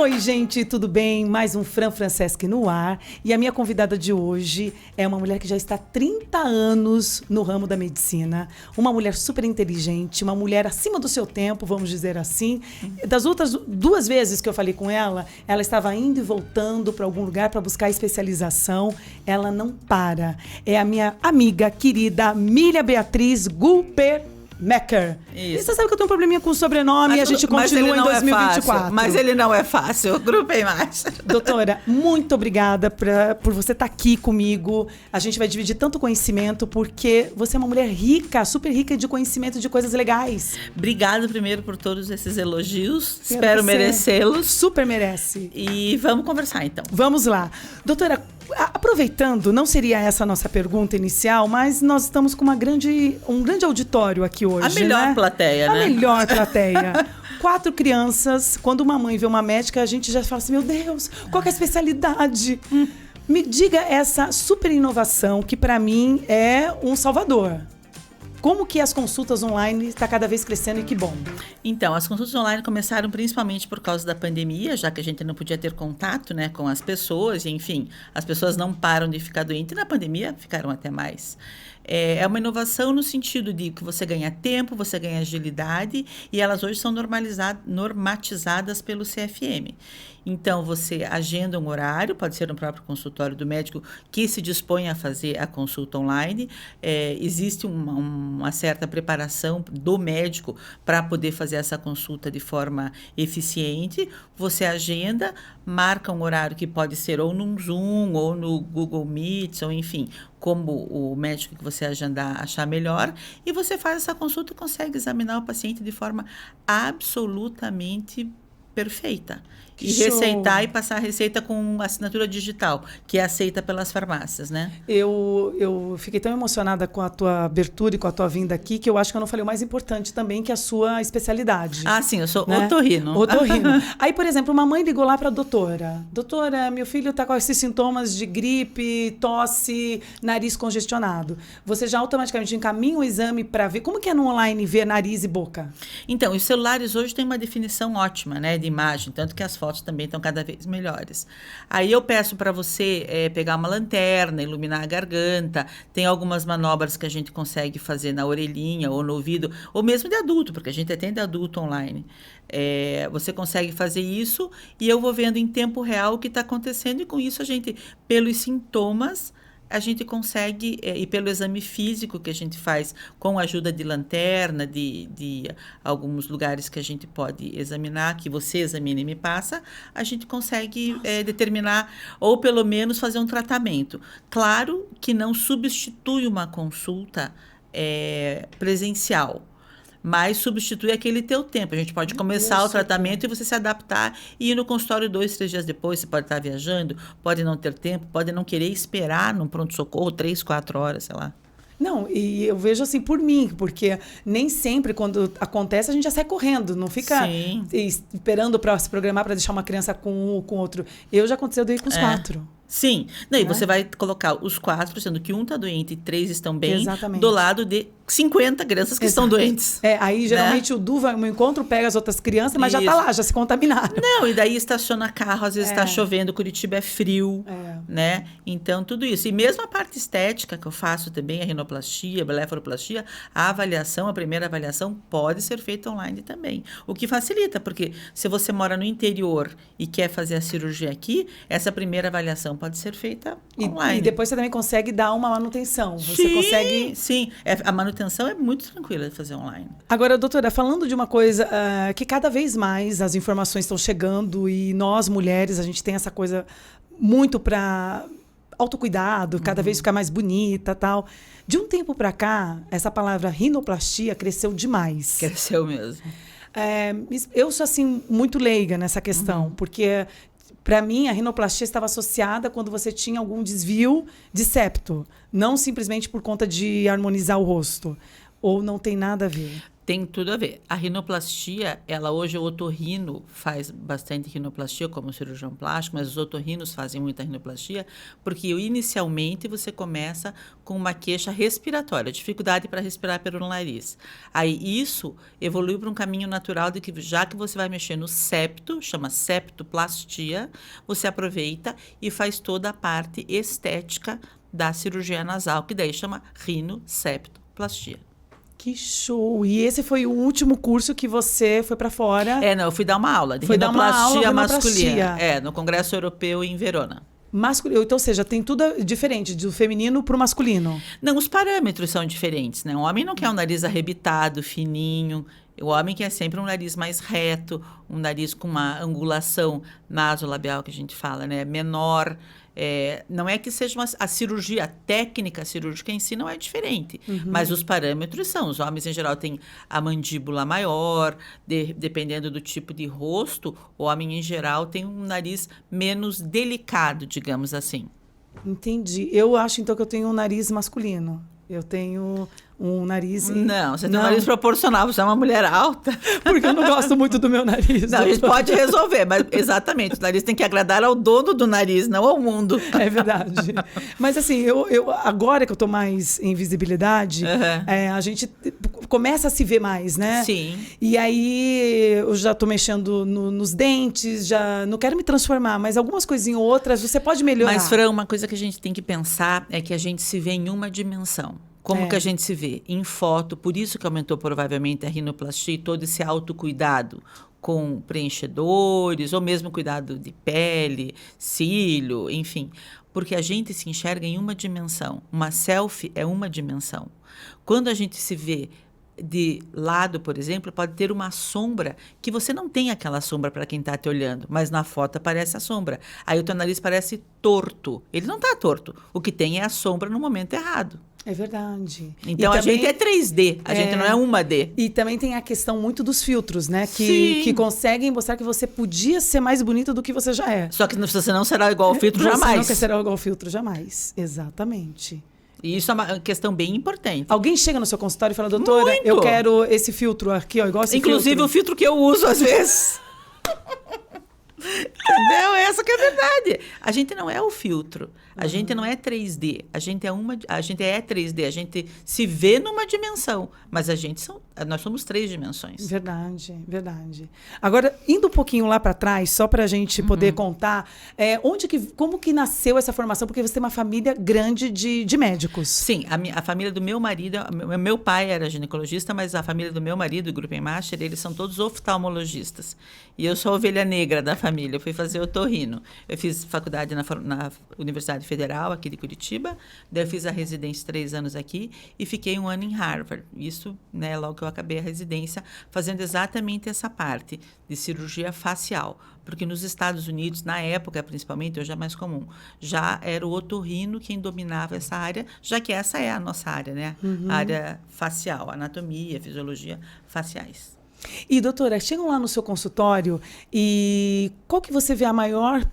Oi, gente, tudo bem? Mais um Fran Franceschi no ar. E a minha convidada de hoje é uma mulher que já está há 30 anos no ramo da medicina. Uma mulher super inteligente, uma mulher acima do seu tempo, vamos dizer assim. Das outras 2 vezes que eu falei com ela, ela estava indo e voltando para algum lugar para buscar especialização. Ela não para. É a minha amiga querida Mília Beatriz Gulper Mecker. E você sabe que eu tenho um probleminha com o sobrenome e a gente continua em 2024. Mas ele não é fácil, grupem mais. Doutora, muito obrigada por você estar aqui comigo. A gente vai dividir tanto conhecimento, porque você é uma mulher rica, super rica de conhecimento de coisas legais. Obrigada primeiro por todos esses elogios. Espero merecê-los. Super merece. E vamos conversar então. Vamos lá. Doutora, aproveitando, não seria essa a nossa pergunta inicial, mas nós estamos com um grande auditório aqui hoje. A melhor plateia, né? A melhor plateia. 4 crianças. Quando uma mãe vê uma médica, a gente já fala assim, meu Deus, qual que é a especialidade? Me diga essa super inovação que para mim é um salvador. Como que as consultas online estão cada vez crescendo e que bom? Então, as consultas online começaram principalmente por causa da pandemia, já que a gente não podia ter contato, né, com as pessoas, e, enfim, as pessoas não param de ficar doentes, e na pandemia ficaram até mais. É uma inovação no sentido de que você ganha tempo, você ganha agilidade, e elas hoje são normatizadas pelo CFM. Então, você agenda um horário, pode ser no próprio consultório do médico que se dispõe a fazer a consulta online. Existe uma certa preparação do médico para poder fazer essa consulta de forma eficiente. Você agenda, marca um horário que pode ser ou num Zoom, ou no Google Meet, ou enfim, como o médico que você agendar achar melhor, e você faz essa consulta e consegue examinar o paciente de forma absolutamente perfeita. E receitar e passar a receita com assinatura digital, que é aceita pelas farmácias, né? Eu fiquei tão emocionada com a tua abertura e com a tua vinda aqui, que eu acho que eu não falei o mais importante também, que é a sua especialidade. Ah, sim, eu sou otorrino. Otorrino. Aí, por exemplo, uma mãe ligou lá para a doutora. Doutora, meu filho está com esses sintomas de gripe, tosse, nariz congestionado. Você já automaticamente encaminha o exame para ver. Como que é no online ver nariz e boca? Então, os celulares hoje têm uma definição ótima, né, de imagem, tanto que as fotos também estão cada vez melhores. Aí eu peço para você pegar uma lanterna, iluminar a garganta. Tem algumas manobras que a gente consegue fazer na orelhinha ou no ouvido, ou mesmo de adulto, porque a gente atende adulto online. Você consegue fazer isso e eu vou vendo em tempo real o que está acontecendo, e com isso a gente, pelos sintomas, a gente consegue, e pelo exame físico que a gente faz com a ajuda de lanterna, de alguns lugares que a gente pode examinar, que você examina e me passa, a gente consegue determinar, ou pelo menos fazer um tratamento. Claro que não substitui uma consulta presencial, mas substitui aquele teu tempo. A gente pode começar o tratamento e você se adaptar e ir no consultório 2, 3 dias depois. Você pode estar viajando, pode não ter tempo, pode não querer esperar num pronto-socorro 3, 4 horas, sei lá. Não, e eu vejo assim por mim, porque nem sempre quando acontece a gente já sai correndo, não fica esperando para se programar para deixar uma criança com um ou com outro. Eu já aconteceu de ir com os 4. Sim, e você vai colocar os 4, sendo que um está doente e 3 estão bem, exatamente, do lado de 50 crianças que estão doentes. Aí geralmente o Du vai no encontro, pega as outras crianças, mas já está lá, já se contaminaram. Não, e daí estaciona carro, às vezes está chovendo, Curitiba é frio, né? Então, tudo isso. E mesmo a parte estética que eu faço também, a rinoplastia, a blefaroplastia, a primeira avaliação pode ser feita online também. O que facilita, porque se você mora no interior e quer fazer a cirurgia aqui, essa primeira avaliação pode ser feita online. E depois você também consegue dar uma manutenção. Você consegue... Sim, a manutenção é muito tranquila de fazer online. Agora, doutora, falando de uma coisa que cada vez mais as informações estão chegando e nós, mulheres, a gente tem essa coisa muito para autocuidado, cada vez ficar mais bonita e tal. De um tempo para cá, essa palavra rinoplastia cresceu demais. Cresceu mesmo. Eu sou, assim, muito leiga nessa questão, porque... Para mim, a rinoplastia estava associada quando você tinha algum desvio de septo, não simplesmente por conta de harmonizar o rosto. Ou não tem nada a ver? Tem tudo a ver. A rinoplastia, ela hoje, o otorrino faz bastante rinoplastia, como cirurgião plástico, mas os otorrinos fazem muita rinoplastia, porque inicialmente você começa com uma queixa respiratória, dificuldade para respirar pelo nariz. Aí isso evolui para um caminho natural de que, já que você vai mexer no septo, chama septoplastia, você aproveita e faz toda a parte estética da cirurgia nasal, que daí chama rinoseptoplastia. Que show! E esse foi o último curso que você foi para fora? Não, eu fui dar uma aula de rinoplastia masculina. No Congresso Europeu em Verona. Masculino, então, ou seja, tem tudo diferente, do feminino para o masculino. Não, os parâmetros são diferentes, né? O homem não quer um nariz arrebitado, fininho. O homem quer sempre um nariz mais reto, um nariz com uma angulação nasolabial, que a gente fala, né? Menor. Não é que seja a cirurgia, a técnica cirúrgica em si não é diferente, mas os parâmetros são. Os homens, em geral, têm a mandíbula maior, dependendo do tipo de rosto, o homem, em geral, tem um nariz menos delicado, digamos assim. Entendi. Eu acho, então, que eu tenho um nariz masculino. Eu tenho um nariz... Não, você tem um nariz proporcional, você é uma mulher alta. Porque eu não gosto muito do meu nariz. Não, a gente pode resolver, mas exatamente, o nariz tem que agradar ao dono do nariz, não ao mundo. É verdade. Mas assim, eu agora que eu tô mais em visibilidade, a gente começa a se ver mais, né? Sim. E aí eu já tô mexendo nos dentes, já não quero me transformar, mas algumas coisinhas ou outras você pode melhorar. Mas, Fran, uma coisa que a gente tem que pensar é que a gente se vê em uma dimensão. Como que a gente se vê? Em foto, por isso que aumentou provavelmente a rinoplastia e todo esse autocuidado com preenchedores, ou mesmo cuidado de pele, cílio, enfim. Porque a gente se enxerga em uma dimensão. Uma selfie é uma dimensão. Quando a gente se vê de lado, por exemplo, pode ter uma sombra que você não tem aquela sombra para quem está te olhando, mas na foto aparece a sombra. Aí o teu nariz parece torto. Ele não está torto. O que tem é a sombra no momento errado. É verdade. Então, a gente é 3D, a gente não é 1D. E também tem a questão muito dos filtros, né? Que conseguem mostrar que você podia ser mais bonita do que você já é. Só que você não será igual ao filtro jamais. Você não será igual ao filtro jamais. Exatamente. E isso é uma questão bem importante. Alguém chega no seu consultório e fala, doutora, eu quero esse filtro aqui, ó, igual esse Inclusive filtro. O filtro que eu uso às vezes. Entendeu? Essa que é a verdade. A gente não é o filtro. A gente não é 3D. A gente é 3D. A gente se vê numa dimensão. Mas nós somos 3 dimensões. Verdade, verdade. Agora, indo um pouquinho lá para trás, só para a gente poder contar, como que nasceu essa formação? Porque você tem uma família grande de médicos. Sim, a família do meu marido, meu pai era ginecologista, mas a família do meu marido, o Grupo Master, eles são todos oftalmologistas. E eu sou a ovelha negra da família. Eu fui fazer otorrino. Eu fiz faculdade na Universidade Federal, aqui de Curitiba. Daí eu fiz a residência 3 anos aqui e fiquei 1 ano em Harvard. Isso, né, logo que eu acabei a residência, fazendo exatamente essa parte de cirurgia facial. Porque nos Estados Unidos, na época principalmente, hoje é mais comum, já era o otorrino quem dominava essa área, já que essa é a nossa área, né? A área facial, anatomia, fisiologia faciais. E, doutora, chegam lá no seu consultório e qual que você vê a maior...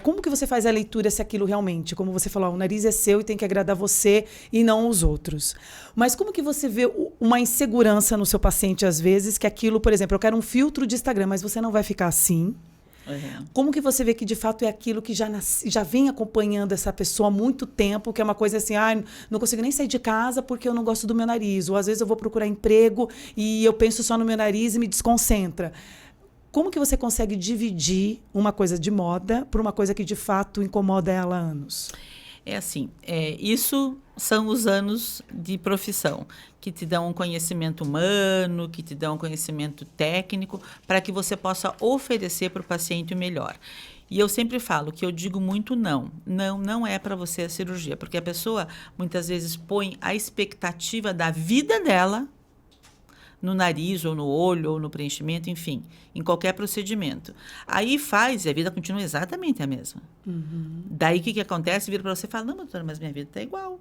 como que você faz a leitura se aquilo realmente, como você falou, o nariz é seu e tem que agradar você e não os outros. Mas como que você vê uma insegurança no seu paciente, às vezes, que aquilo, por exemplo, eu quero um filtro de Instagram, mas você não vai ficar assim. Como que você vê que, de fato, é aquilo que já vem acompanhando essa pessoa há muito tempo, que é uma coisa assim, não consigo nem sair de casa porque eu não gosto do meu nariz. Ou, às vezes, eu vou procurar emprego e eu penso só no meu nariz e me desconcentra. Como que você consegue dividir uma coisa de moda por uma coisa que, de fato, incomoda ela há anos? É assim, isso são os anos de profissão, que te dão um conhecimento humano, que te dão um conhecimento técnico, para que você possa oferecer para o paciente o melhor. E eu sempre falo que eu digo muito não. Não é para você a cirurgia, porque a pessoa, muitas vezes, põe a expectativa da vida dela no nariz, ou no olho, ou no preenchimento, enfim, em qualquer procedimento. Aí faz e a vida continua exatamente a mesma. Daí o que acontece? Vira para você e fala, não, doutora, mas minha vida está igual.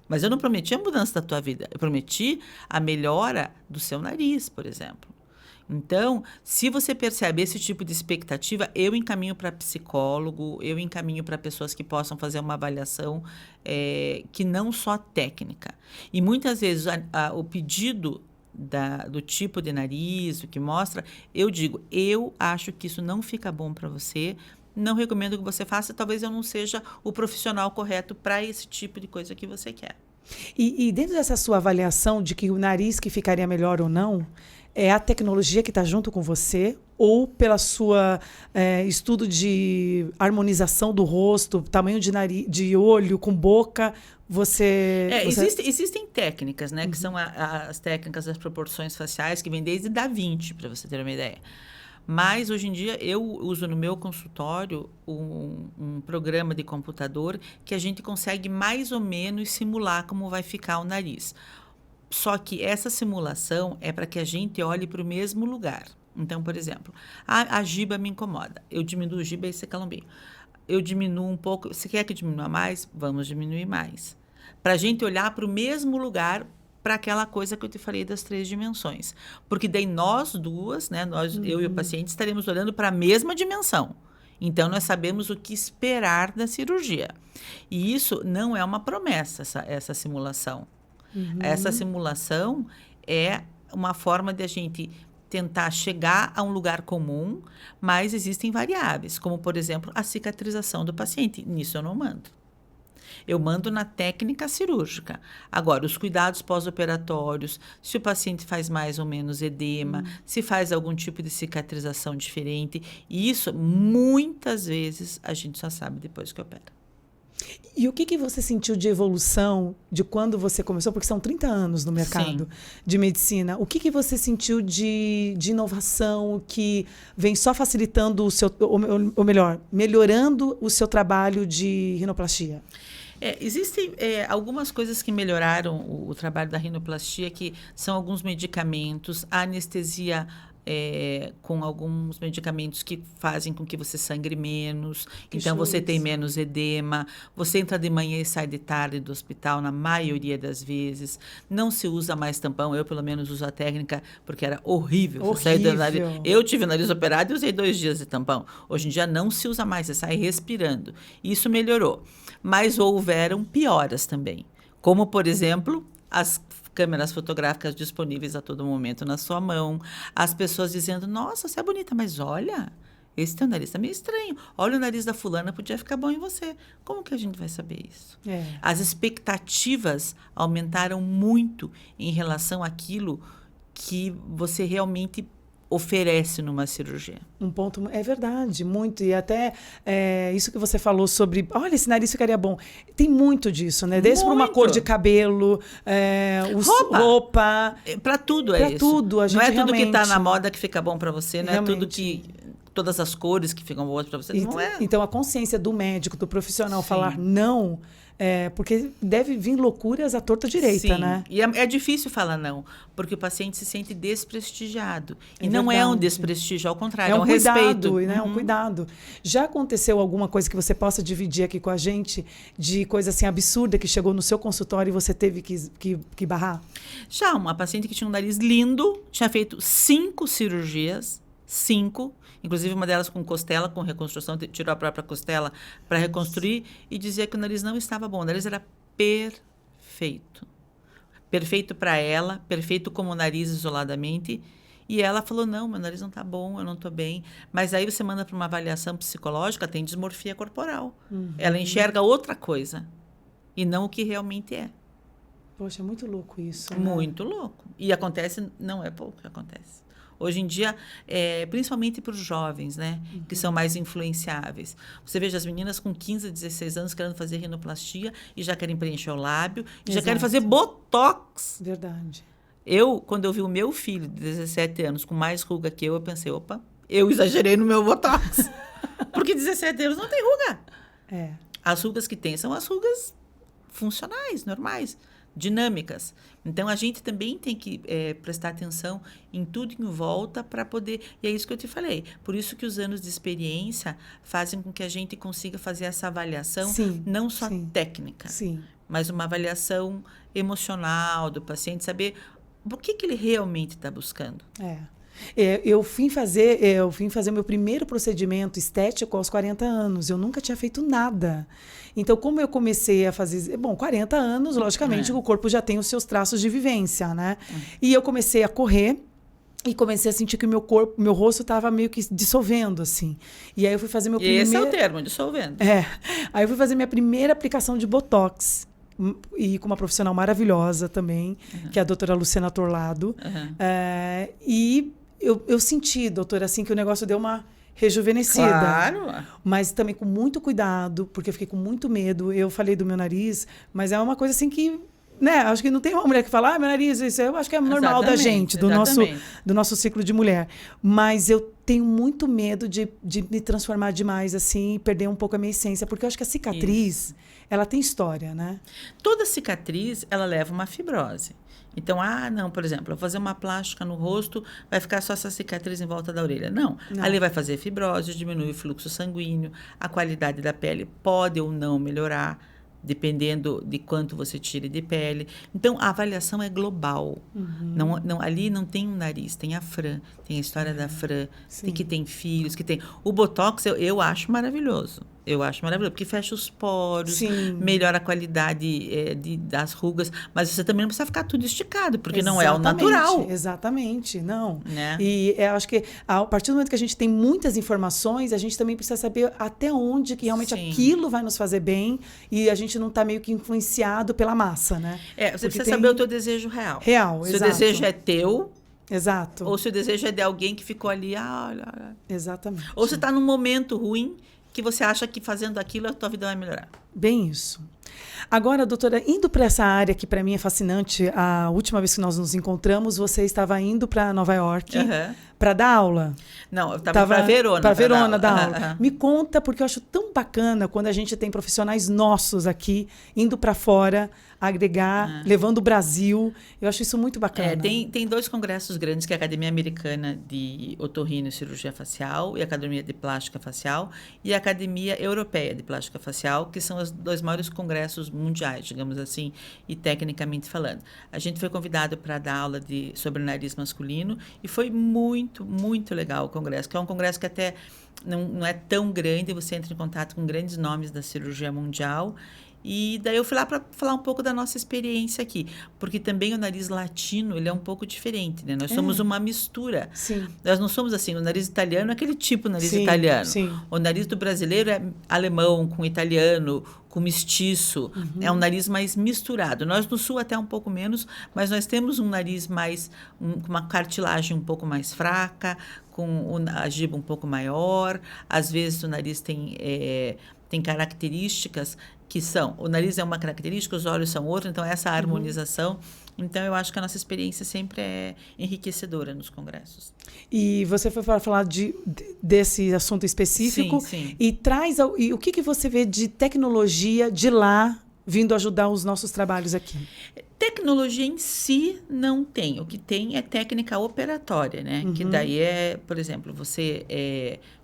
Mas eu não prometi a mudança da tua vida, eu prometi a melhora do seu nariz, por exemplo. Então, se você percebe esse tipo de expectativa, eu encaminho para psicólogo, eu encaminho para pessoas que possam fazer uma avaliação que não só técnica. E muitas vezes o pedido do tipo de nariz, o que mostra, eu digo, eu acho que isso não fica bom para você, não recomendo que você faça, talvez eu não seja o profissional correto para esse tipo de coisa que você quer. E dentro dessa sua avaliação de que o nariz que ficaria melhor ou não, é a tecnologia que está junto com você ou pela sua estudo de harmonização do rosto, tamanho de nariz, de olho com boca, você... Existem técnicas, né, que são as técnicas das proporções faciais, que vêm desde Da Vinci, para você ter uma ideia. Mas, hoje em dia, eu uso no meu consultório um programa de computador que a gente consegue mais ou menos simular como vai ficar o nariz. Só que essa simulação é para que a gente olhe para o mesmo lugar. Então, por exemplo, a giba me incomoda. Eu diminuo a giba e esse calombinho. Eu diminuo um pouco. Se quer que diminua mais, vamos diminuir mais. Para a gente olhar para o mesmo lugar, para aquela coisa que eu te falei das 3 dimensões. Porque daí nós duas, né, eu e o paciente, estaremos olhando para a mesma dimensão. Então, nós sabemos o que esperar da cirurgia. E isso não é uma promessa, essa simulação. Essa simulação é uma forma de a gente tentar chegar a um lugar comum, mas existem variáveis, como, por exemplo, a cicatrização do paciente. Nisso eu não mando. Eu mando na técnica cirúrgica. Agora, os cuidados pós-operatórios, se o paciente faz mais ou menos edema, se faz algum tipo de cicatrização diferente, e isso, muitas vezes, a gente só sabe depois que opera. E o que você sentiu de evolução de quando você começou? Porque são 30 anos no mercado de medicina. O que você sentiu de inovação que vem só facilitando o seu, ou melhor, melhorando o seu trabalho de rinoplastia? Existem algumas coisas que melhoraram o trabalho da rinoplastia, que são alguns medicamentos, a anestesia com alguns medicamentos que fazem com que você sangre menos, então você tem menos edema, você entra de manhã e sai de tarde do hospital, na maioria das vezes, não se usa mais tampão, eu pelo menos uso a técnica, porque era horrível. Você sair do nariz, eu tive o nariz operado e usei 2 dias de tampão, hoje em dia não se usa mais, você sai respirando, isso melhorou, mas houveram pioras também, como por exemplo, as câmeras fotográficas disponíveis a todo momento na sua mão, as pessoas dizendo, nossa, você é bonita, mas olha, esse teu nariz está meio estranho, olha o nariz da fulana, podia ficar bom em você. Como que a gente vai saber isso? As expectativas aumentaram muito em relação àquilo que você realmente oferece numa cirurgia. Um ponto, é verdade, muito. E até isso que você falou sobre, olha, esse nariz ficaria bom. Tem muito disso, né? Desde para uma cor de cabelo, roupa. Para tudo é isso. Para tudo, a gente não é tudo que está na moda que fica bom para você, não é tudo que... Todas as cores que ficam boas para você, não é. Então, a consciência do médico, do profissional falar não... porque deve vir loucuras à torta direita, né? E é difícil falar não, porque o paciente se sente desprestigiado. E não verdade. É um desprestígio, ao contrário, é um cuidado, respeito. Né? É um cuidado. Já aconteceu alguma coisa que você possa dividir aqui com a gente, de coisa assim absurda que chegou no seu consultório e você teve que barrar? Já, uma paciente que tinha um nariz lindo, tinha feito 5 cirurgias, 5, inclusive uma delas com costela, com reconstrução, tirou a própria costela para reconstruir e dizia que o nariz não estava bom. O nariz era perfeito. Perfeito para ela, perfeito como nariz isoladamente. E ela falou, não, meu nariz não está bom, eu não estou bem. Mas aí você manda para uma avaliação psicológica, tem dismorfia corporal. Ela enxerga outra coisa e não o que realmente é. Poxa, é muito louco isso. Né? Muito louco. E acontece, não é pouco que acontece. Hoje em dia, principalmente para os jovens, né, que são mais influenciáveis. Você veja as meninas com 15, 16 anos querendo fazer rinoplastia e já querem preencher o lábio, e já querem fazer botox. Verdade. Quando eu vi o meu filho de 17 anos com mais ruga que eu pensei, opa, eu exagerei no meu botox. Porque 17 anos não tem ruga. As rugas que tem são as rugas funcionais, normais, dinâmicas. Então, a gente também tem que prestar atenção em tudo em volta para poder... E é isso que eu te falei. Por isso que os anos de experiência fazem com que a gente consiga fazer essa avaliação, não só técnica, mas uma avaliação emocional do paciente, saber o que ele realmente está buscando. Eu vim fazer meu primeiro procedimento estético aos 40 anos. Eu nunca tinha feito nada. Então, como eu comecei a fazer... Bom, 40 anos, logicamente, o corpo já tem os seus traços de vivência, né? E eu comecei a correr e comecei a sentir que meu rosto estava meio que dissolvendo, assim. E aí eu fui fazer meu primeiro... Esse é o termo, dissolvendo. Aí eu fui fazer minha primeira aplicação de Botox. E com uma profissional maravilhosa também, que é a doutora Luciana Torlado. E eu senti, doutora, assim, que o negócio deu uma rejuvenescida. Claro. Mas também com muito cuidado, porque eu fiquei com muito medo. Eu falei do meu nariz, mas é uma coisa assim que... Né? Acho que não tem uma mulher que fala, meu nariz, isso eu acho que é normal da gente, do nosso ciclo de mulher. Mas eu tenho muito medo de me transformar demais assim e perder um pouco a minha essência, porque eu acho que a cicatriz, ela tem história, né? Toda cicatriz, ela leva uma fibrose. Então, não, por exemplo, eu vou fazer uma plástica no rosto, vai ficar só essa cicatriz em volta da orelha. Não. Ali vai fazer fibrose, diminui o fluxo sanguíneo, a qualidade da pele pode ou não melhorar, dependendo de quanto você tire de pele. Então, a avaliação é global. Não, ali não tem um nariz, tem a Fran, tem a história da Fran, tem que tem filhos, que tem... O Botox, eu acho maravilhoso. Eu acho maravilhoso, porque fecha os poros, melhora a qualidade das rugas, mas você também não precisa ficar tudo esticado, porque não é o natural. Exatamente, não. Né? E eu acho que a partir do momento que a gente tem muitas informações, a gente também precisa saber até onde que realmente aquilo vai nos fazer bem e a gente não está meio que influenciado pela massa, né? Você precisa saber o teu desejo real. Se o desejo é teu... Exato. Ou se o desejo é de alguém que ficou ali... Exatamente. Ou você está num momento ruim que você acha que fazendo aquilo a tua vida vai melhorar. Bem isso. Agora, doutora, indo para essa área que para mim é fascinante, a última vez que nós nos encontramos, você estava indo para Nova York para dar aula. Não, eu estava para Verona. Para Verona dar aula. Me conta, porque eu acho tão bacana quando a gente tem profissionais nossos aqui, indo para fora, agregar, levando o Brasil. Eu acho isso muito bacana. Tem 2 congressos grandes, que é a Academia Americana de Otorrino e Cirurgia Facial e a Academia de Plástica Facial e a Academia Europeia de Plástica Facial, que são os 2 maiores congressos mundiais, digamos assim, e tecnicamente falando. A gente foi convidado para dar aula sobre o nariz masculino e foi muito, muito legal o congresso, que é um congresso que até não é tão grande, você entra em contato com grandes nomes da cirurgia mundial. E daí eu fui lá para falar um pouco da nossa experiência aqui, porque também o nariz latino, ele é um pouco diferente, né? Nós somos uma mistura. Sim. Nós não somos assim, o nariz italiano é aquele tipo de nariz italiano. Sim. O nariz do brasileiro é alemão, com italiano, com mestiço. É um nariz mais misturado. Nós no sul até um pouco menos, mas nós temos um nariz mais, com uma cartilagem um pouco mais fraca, com a giba um pouco maior. Às vezes o nariz tem características que são, o nariz é uma característica, os olhos são outra, então essa harmonização. Então, eu acho que a nossa experiência sempre é enriquecedora nos congressos. E você foi falar desse assunto específico. Sim. E o que você vê de tecnologia de lá vindo ajudar os nossos trabalhos aqui? Tecnologia em si não tem. O que tem é técnica operatória, né? Que daí por exemplo,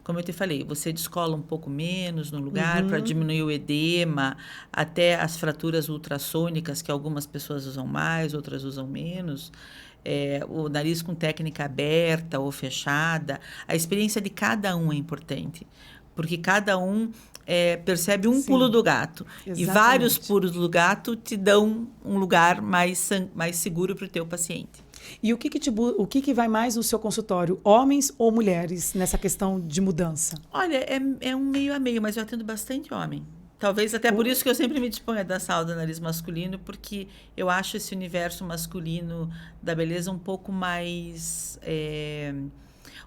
como eu te falei, você descola um pouco menos no lugar para diminuir o edema, até as fraturas ultrassônicas, que algumas pessoas usam mais, outras usam menos. O nariz com técnica aberta ou fechada. A experiência de cada um é importante, porque cada um percebe um pulo do gato. Exatamente. E vários pulos do gato te dão um lugar mais seguro para o teu paciente. E o que vai mais no seu consultório? Homens ou mulheres nessa questão de mudança? Olha, é um meio a meio, mas eu atendo bastante homem. Talvez até por isso que eu sempre me disponho a dar aula do nariz masculino, porque eu acho esse universo masculino da beleza um pouco mais...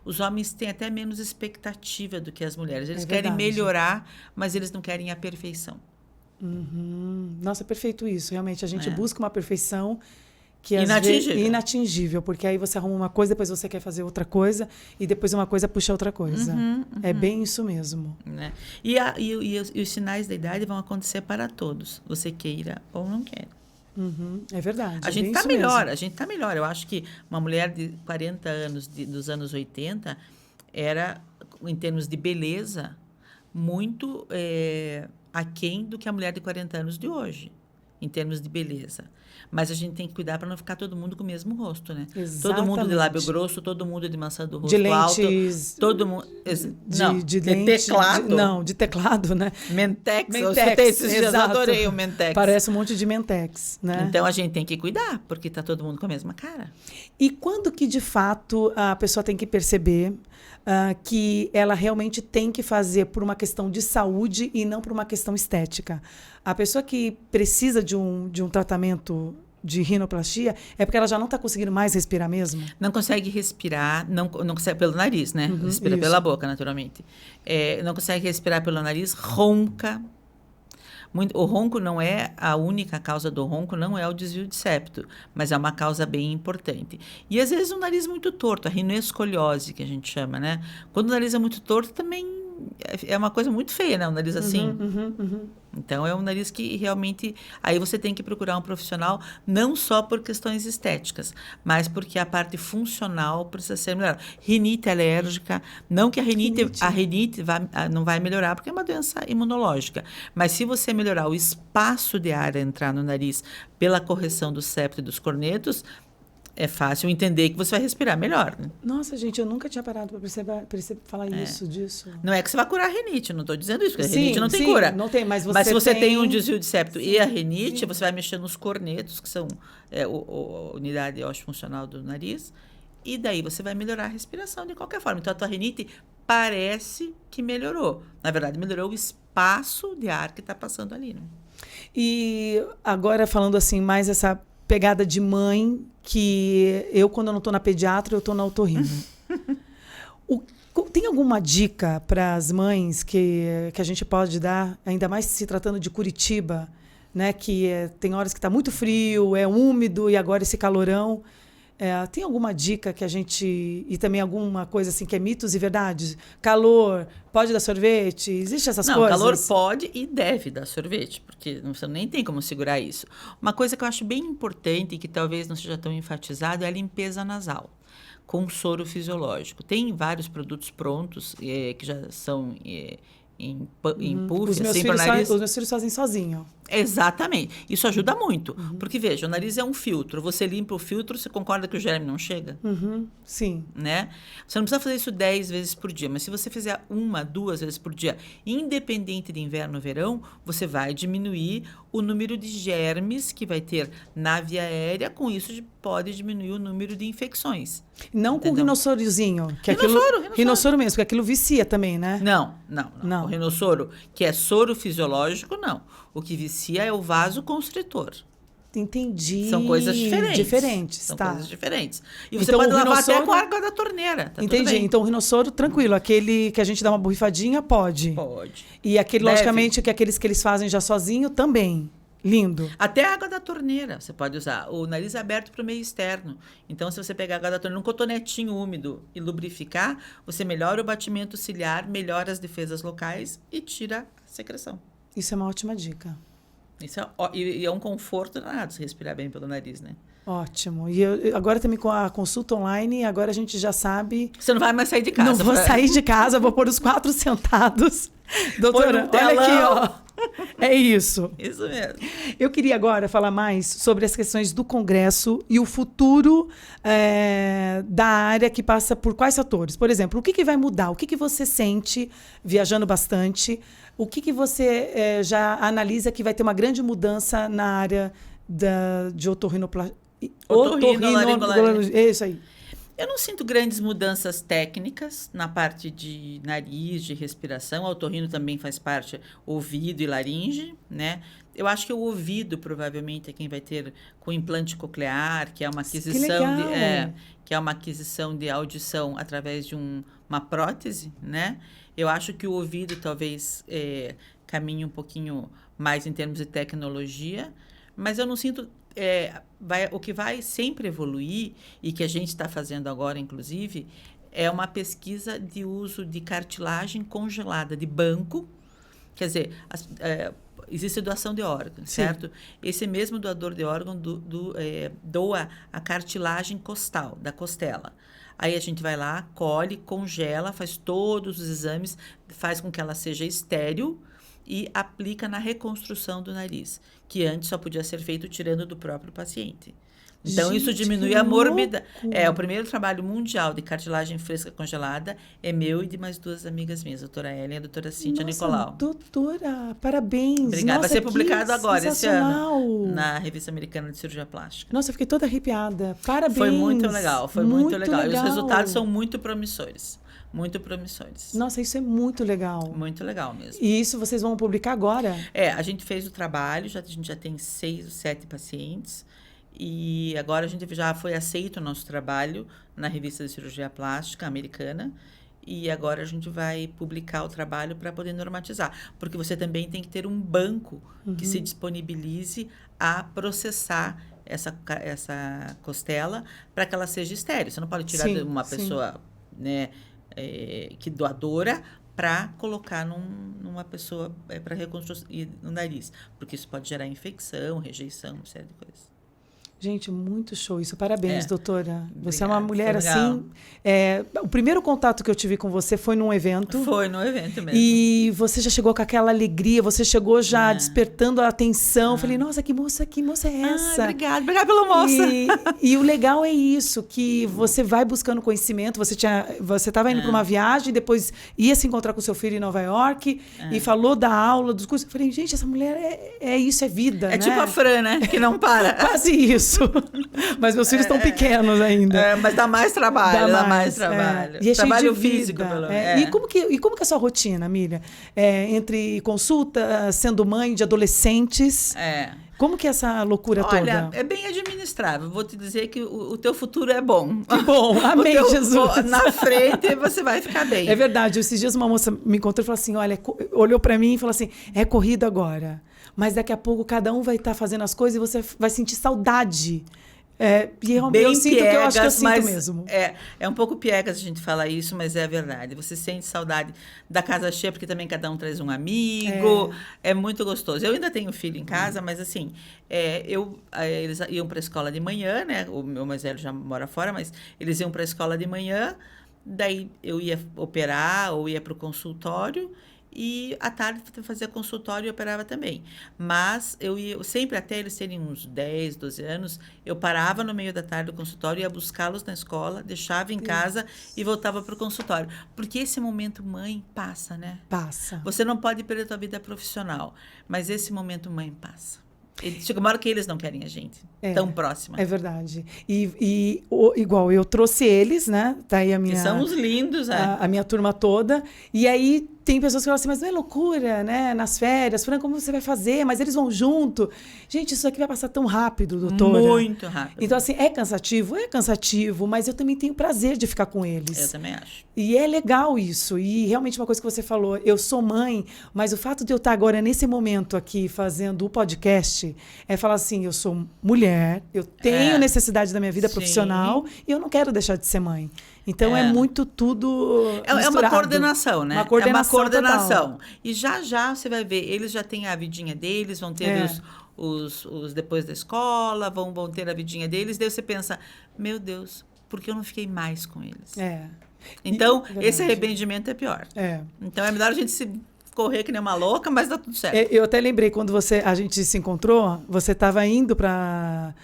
Os homens têm até menos expectativa do que as mulheres. Eles querem melhorar, mas eles não querem a perfeição. Nossa, é perfeito isso. Realmente, a gente busca uma perfeição que inatingível. Inatingível, porque aí você arruma uma coisa, depois você quer fazer outra coisa, e depois uma coisa puxa outra coisa. É bem isso mesmo. Né? E os sinais da idade vão acontecer para todos, você queira ou não queira. É verdade. A gente está melhor. Eu acho que uma mulher de 40 anos, dos anos 80, era, em termos de beleza, muito aquém do que a mulher de 40 anos de hoje. em termos de beleza. Mas a gente tem que cuidar para não ficar todo mundo com o mesmo rosto, né? Exatamente. Todo mundo de lábio grosso, todo mundo de maçã do rosto de lentes, alto. Todo mundo... de lente, teclado. De teclado, né? Mentex. Eu Mentex, escutei esses dias, eu exato. adorei o Mentex. Parece um monte de Mentex, né? Então, a gente tem que cuidar, porque tá todo mundo com a mesma cara. E quando que, de fato, a pessoa tem que perceber que ela realmente tem que fazer por uma questão de saúde e não por uma questão estética? A pessoa que precisa de um tratamento de rinoplastia é porque ela já não está conseguindo mais respirar mesmo? Não consegue respirar, não consegue pelo nariz, né? Respira isso. pela boca, naturalmente. Não consegue respirar pelo nariz, ronca. O ronco não é a única causa do ronco, não é o desvio de septo, mas é uma causa bem importante. E às vezes o nariz muito torto, a rinoescoliose, que a gente chama, né? Quando o nariz é muito torto, também é uma coisa muito feia, né? Um nariz assim. Então, é um nariz que realmente... Aí você tem que procurar um profissional, não só por questões estéticas, mas porque a parte funcional precisa ser melhorada. Rinite alérgica, não que a rinite não vai melhorar, porque é uma doença imunológica. Mas se você melhorar o espaço de ar a entrar no nariz pela correção do septo e dos cornetos, é fácil entender que você vai respirar melhor, né? Nossa, gente, eu nunca tinha parado para falar disso. Não é que você vai curar a rinite, não estou dizendo isso, porque a rinite não tem cura. Não tem, mas se você tem um desvio de septo e a rinite, você vai mexer nos cornetos, que são a unidade funcional do nariz, e daí você vai melhorar a respiração de qualquer forma. Então, a tua rinite parece que melhorou. Na verdade, melhorou o espaço de ar que está passando ali, né? E agora, falando assim, mais essa pegada de mãe, que eu, quando eu não estou na pediatra, eu estou na otorrino. Tem alguma dica para as mães que a gente pode dar, ainda mais se tratando de Curitiba, né? Que tem horas que está muito frio, é úmido e agora esse calorão. Tem alguma dica que a gente... E também alguma coisa assim que é mitos e verdades? Calor, pode dar sorvete? Existe essas coisas? Não, calor pode e deve dar sorvete, porque você nem tem como segurar isso. Uma coisa que eu acho bem importante e que talvez não seja tão enfatizado é a limpeza nasal com soro fisiológico. Tem vários produtos prontos que já são... em puff, os meus filhos fazem sozinho. Exatamente. Isso ajuda muito. Porque, veja, o nariz é um filtro. Você limpa o filtro, você concorda que o germe não chega? Sim. Né? Você não precisa fazer isso 10 vezes por dia, mas se você fizer 1, 2 vezes por dia, independente de inverno ou verão, você vai diminuir o número de germes que vai ter na via aérea. Com isso, pode diminuir o número de infecções. Não com o rinossorozinho. Rinossoro mesmo, porque aquilo vicia também, né? Não. O rinossoro, que é soro fisiológico, não. O que vicia é o vasoconstritor. Entendi. São coisas diferentes. São coisas diferentes. E você pode lavar até com a água da torneira. Tá entendi. Tudo bem. Então, o rinossoro, tranquilo. Aquele que a gente dá uma borrifadinha, pode. Pode. E aquele, logicamente, que aqueles que eles fazem já sozinho, também. Lindo. Até a água da torneira você pode usar. O nariz é aberto para o meio externo. Então, se você pegar a água da torneira num cotonetinho úmido e lubrificar, você melhora o batimento ciliar, melhora as defesas locais e tira a secreção. Isso é uma ótima dica. Isso é um conforto danado, se respirar bem pelo nariz, né? Ótimo. E agora também com a consulta online, agora a gente já sabe... Você não vai mais sair de casa. Não vou sair de casa, vou pôr os 4 sentados. Doutora, olha aqui, ó. É isso. Isso mesmo. Eu queria agora falar mais sobre as questões do Congresso e o futuro da área que passa por quais fatores. Por exemplo, o que vai mudar? O que você sente, viajando bastante, o que você já analisa que vai ter uma grande mudança na área de otorrinolaringologia? É isso aí. Eu não sinto grandes mudanças técnicas na parte de nariz, de respiração. O otorrino também faz parte, ouvido e laringe, né? Eu acho que o ouvido, provavelmente, é quem vai ter com implante coclear, que é uma aquisição de audição através de uma prótese, né? Eu acho que o ouvido talvez caminhe um pouquinho mais em termos de tecnologia, mas eu não sinto... o que vai sempre evoluir, e que a gente está fazendo agora, inclusive, é uma pesquisa de uso de cartilagem congelada, de banco. Quer dizer, existe doação de órgãos, certo? Esse mesmo doador de órgão doa a cartilagem costal, da costela. Aí a gente vai lá, colhe, congela, faz todos os exames, faz com que ela seja estéril, e aplica na reconstrução do nariz, que antes só podia ser feito tirando do próprio paciente. Então, isso diminui a morbidade. O primeiro trabalho mundial de cartilagem fresca congelada é meu e de mais 2 amigas minhas, a doutora Ellen e a doutora Cíntia Nicolau. Doutora, parabéns. Obrigada. Vai ser publicado agora, esse ano, na Revista Americana de Cirurgia Plástica. Nossa, eu fiquei toda arrepiada. Parabéns. Foi muito legal, muito legal. E os resultados são muito promissores. Muito promissores. Nossa, isso é muito legal. Muito legal mesmo. E isso vocês vão publicar agora? A gente fez o trabalho, a gente já tem 6 ou 7 pacientes. E agora a gente já foi aceito o nosso trabalho na Revista de Cirurgia Plástica Americana. E agora a gente vai publicar o trabalho para poder normatizar. Porque você também tem que ter um banco que se disponibilize a processar essa costela para que ela seja estéril. Você não pode tirar de uma pessoa, né, que doadora para colocar numa pessoa para reconstruir no nariz. Porque isso pode gerar infecção, rejeição, uma série de coisas. Gente, muito show isso. Parabéns, doutora. Você Obrigada, é uma mulher assim... o primeiro contato que eu tive com você foi num evento. Foi num evento mesmo. E você já chegou com aquela alegria, você chegou já despertando a atenção. Falei, nossa, que moça é essa? Obrigada pela moça. E o legal é isso, que você vai buscando conhecimento. Você estava indo para uma viagem, depois ia se encontrar com seu filho em Nova York e falou da aula, dos cursos. Eu falei, gente, essa mulher é isso, é vida, né? É tipo a Fran, né? Que não para. Quase isso. Mas meus filhos estão pequenos ainda. Mas dá mais trabalho, dá mais trabalho. E é trabalho cheio de físico, pelo menos. E como que é a sua rotina, Miriam? Entre consulta, sendo mãe de adolescentes... Como que é essa loucura toda? Olha, é bem administrável. Vou te dizer que o teu futuro é bom. Que bom, amém, Jesus. Na frente você vai ficar bem. É verdade. Esses dias uma moça me encontrou e falou assim, olha, olhou para mim e falou assim, é corrido agora. Mas daqui a pouco cada um vai estar fazendo as coisas e você vai sentir saudade. E eu sinto piegas, que eu acho que eu sinto mesmo. É um pouco piegas a gente falar isso, mas é a verdade. Você sente saudade da casa cheia, porque também cada um traz um amigo. É muito gostoso. Eu ainda tenho filho em casa, mas assim, eles iam para a escola de manhã, né? O meu mais velho já mora fora, mas eles iam para a escola de manhã, daí eu ia operar ou ia para o consultório. E à tarde fazia consultório e operava também. Mas eu ia, sempre até eles terem uns 10, 12 anos, eu parava no meio da tarde do consultório, ia buscá-los na escola, deixava em casa e voltava para o consultório. Porque esse momento mãe passa, né? Passa. Você não pode perder a tua vida profissional, mas esse momento mãe passa. Chega uma hora que eles não querem a gente tão próxima. É verdade. Igual, eu trouxe eles, né? Tá aí a minha... Que são os lindos, a minha turma toda. E aí tem pessoas que falam assim, mas não é loucura, né? Nas férias, Fran, como você vai fazer? Mas eles vão junto. Gente, isso aqui vai passar tão rápido, doutora. Muito rápido. Então, assim, é cansativo, mas eu também tenho prazer de ficar com eles. Eu também acho. E é legal isso. E realmente uma coisa que você falou, eu sou mãe, mas o fato de eu estar agora nesse momento aqui fazendo o podcast é falar assim, eu sou mulher, eu tenho necessidade da minha vida profissional e eu não quero deixar de ser mãe. Então é muito tudo misturado. É uma coordenação, né? Uma coordenação total. E já você vai ver, eles já têm a vidinha deles, vão ter os depois da escola, vão ter a vidinha deles, daí você pensa, meu Deus, por que eu não fiquei mais com eles? Então, esse arrependimento é pior. Então é melhor a gente se correr que nem uma louca, mas dá tudo certo. Eu até lembrei, quando a gente se encontrou, você estava indo para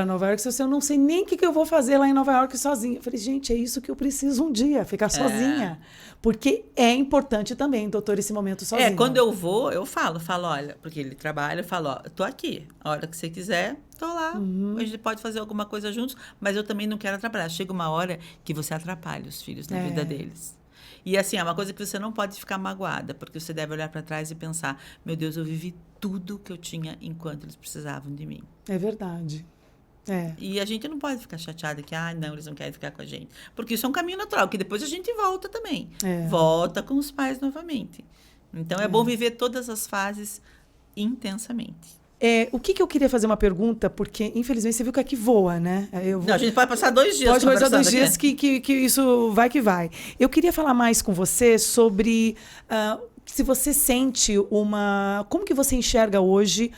Nova York, eu não sei nem o que eu vou fazer lá em Nova York sozinha. Eu falei, gente, é isso que eu preciso um dia, ficar sozinha. Porque é importante também, doutor, esse momento sozinho. Quando eu vou, eu falo, olha, porque ele trabalha, eu falo, ó, eu tô aqui, a hora que você quiser, tô lá. A gente pode fazer alguma coisa juntos, mas eu também não quero atrapalhar. Chega uma hora que você atrapalha os filhos na vida deles. E assim, é uma coisa que você não pode ficar magoada, porque você deve olhar para trás e pensar, meu Deus, eu vivi tudo que eu tinha enquanto eles precisavam de mim. É verdade. E a gente não pode ficar chateada que, não, eles não querem ficar com a gente. Porque isso é um caminho natural, que depois a gente volta também. Volta com os pais novamente. Então, é bom viver todas as fases intensamente. O que eu queria fazer uma pergunta, porque, infelizmente, você viu que aqui voa, né? Não, a gente pode passar 2 dias. Pode passar 2 dias que isso vai que vai. Eu queria falar mais com você sobre se você sente como que você enxerga hoje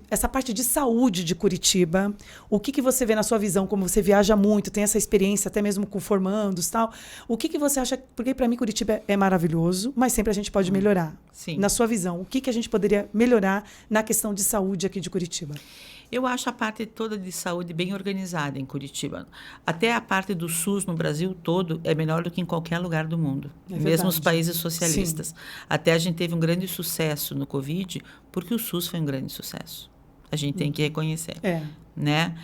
essa parte de saúde de Curitiba? O que você vê na sua visão, como você viaja muito, tem essa experiência até mesmo com formandos e tal. O que você acha? Porque para mim Curitiba é maravilhoso, mas sempre a gente pode melhorar. Sim. Na sua visão, o que a gente poderia melhorar na questão de saúde aqui de Curitiba? Eu acho a parte toda de saúde bem organizada em Curitiba. Até a parte do SUS no Brasil todo é melhor do que em qualquer lugar do mundo, mesmo os países socialistas. Sim. Até a gente teve um grande sucesso no Covid, porque o SUS foi um grande sucesso. A gente tem que reconhecer, né?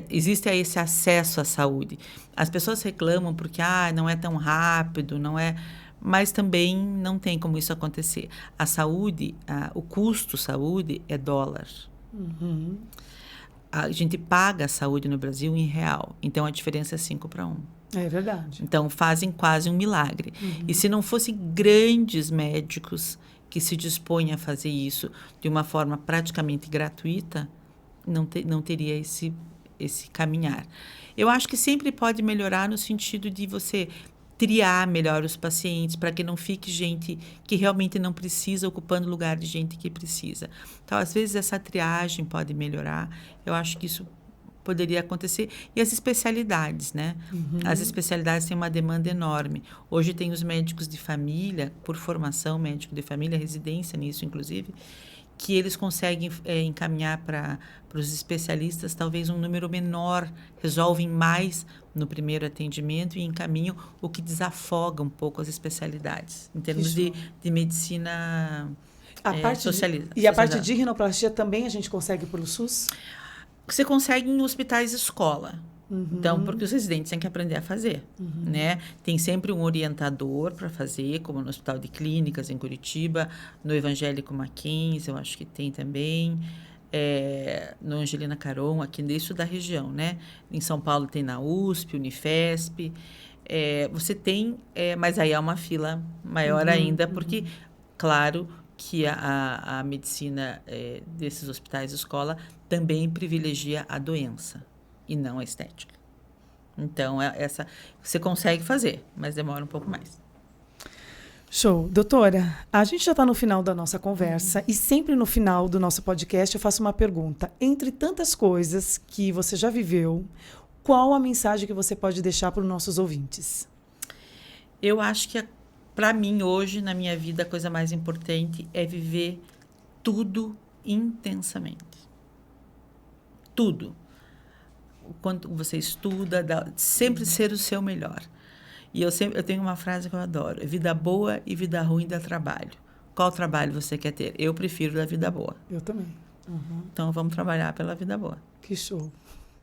Existe aí esse acesso à saúde. As pessoas reclamam porque não é tão rápido, não é... Mas também não tem como isso acontecer. A saúde, o custo saúde é dólar. Uhum. A gente paga a saúde no Brasil em real. Então, a diferença é 5-1. É verdade. Então, fazem quase um milagre. Uhum. E se não fossem grandes médicos que se dispõem a fazer isso de uma forma praticamente gratuita, não teria esse caminhar. Eu acho que sempre pode melhorar no sentido de você triar melhor os pacientes, para que não fique gente que realmente não precisa ocupando lugar de gente que precisa. Então, às vezes, essa triagem pode melhorar. Eu acho que isso poderia acontecer. E as especialidades, né? Uhum. As especialidades têm uma demanda enorme. Hoje tem os médicos de família, por formação, médico de família, residência nisso, inclusive, que eles conseguem encaminhar para os especialistas, talvez um número menor, resolvem mais no primeiro atendimento e encaminham, o que desafoga um pouco as especialidades, em termos de medicina socialista. E a parte de rinoplastia também a gente consegue pelo SUS? Você consegue em hospitais escola. Uhum. Então, porque os residentes têm que aprender a fazer, né? Tem sempre um orientador para fazer, como no Hospital de Clínicas, em Curitiba, no Evangélico Mackenzie, eu acho que tem também, no Angelina Caron, aqui isso da região, né? Em São Paulo tem na USP, Unifesp, você tem, mas aí há uma fila maior ainda, porque, claro, que a medicina desses hospitais de escola também privilegia a doença e não a estética. Então, você consegue fazer, mas demora um pouco mais. Show. Doutora, a gente já está no final da nossa conversa e sempre no final do nosso podcast eu faço uma pergunta. Entre tantas coisas que você já viveu, qual a mensagem que você pode deixar para os nossos ouvintes? Eu acho que, para mim, hoje, na minha vida, a coisa mais importante é viver tudo intensamente. Tudo. Quando você estuda, sempre ser o seu melhor. E eu tenho uma frase que eu adoro: vida boa e vida ruim dá trabalho. Qual trabalho você quer ter? Eu prefiro da vida boa. Eu também. Uhum. Então, vamos trabalhar pela vida boa. Que show.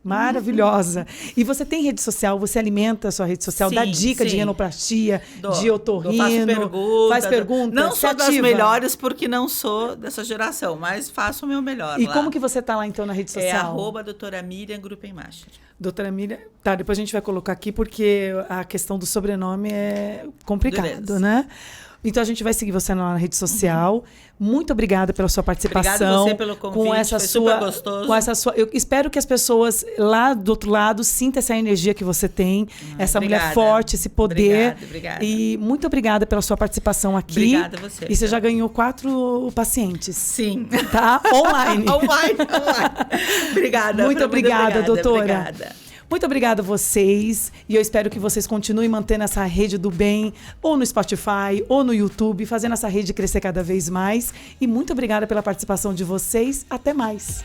Maravilhosa. E você tem rede social? Você alimenta a sua rede social? Dá dica de rinoplastia, de otorrino? Faz perguntas. Não sou das melhores porque não sou dessa geração, mas faço o meu melhor. E lá. como que você está lá, então, na rede social? @doutora Miriam Gruppenmacher. Doutora Miriam, tá, depois a gente vai colocar aqui porque a questão do sobrenome é complicado, né? Então a gente vai seguir você na rede social. Muito obrigada pela sua participação. Obrigada você pelo convite. Foi super gostoso. Com essa sua, eu espero que as pessoas lá do outro lado sintam essa energia que você tem, essa mulher forte, esse poder. Obrigada. E muito obrigada pela sua participação aqui. Obrigada a você. E você já ganhou 4 pacientes. Sim. Tá? Online. Online. Obrigada. Muito obrigada, doutora. Obrigada. Muito obrigada a vocês e eu espero que vocês continuem mantendo essa rede do bem, ou no Spotify, ou no YouTube, fazendo essa rede crescer cada vez mais. E muito obrigada pela participação de vocês. Até mais.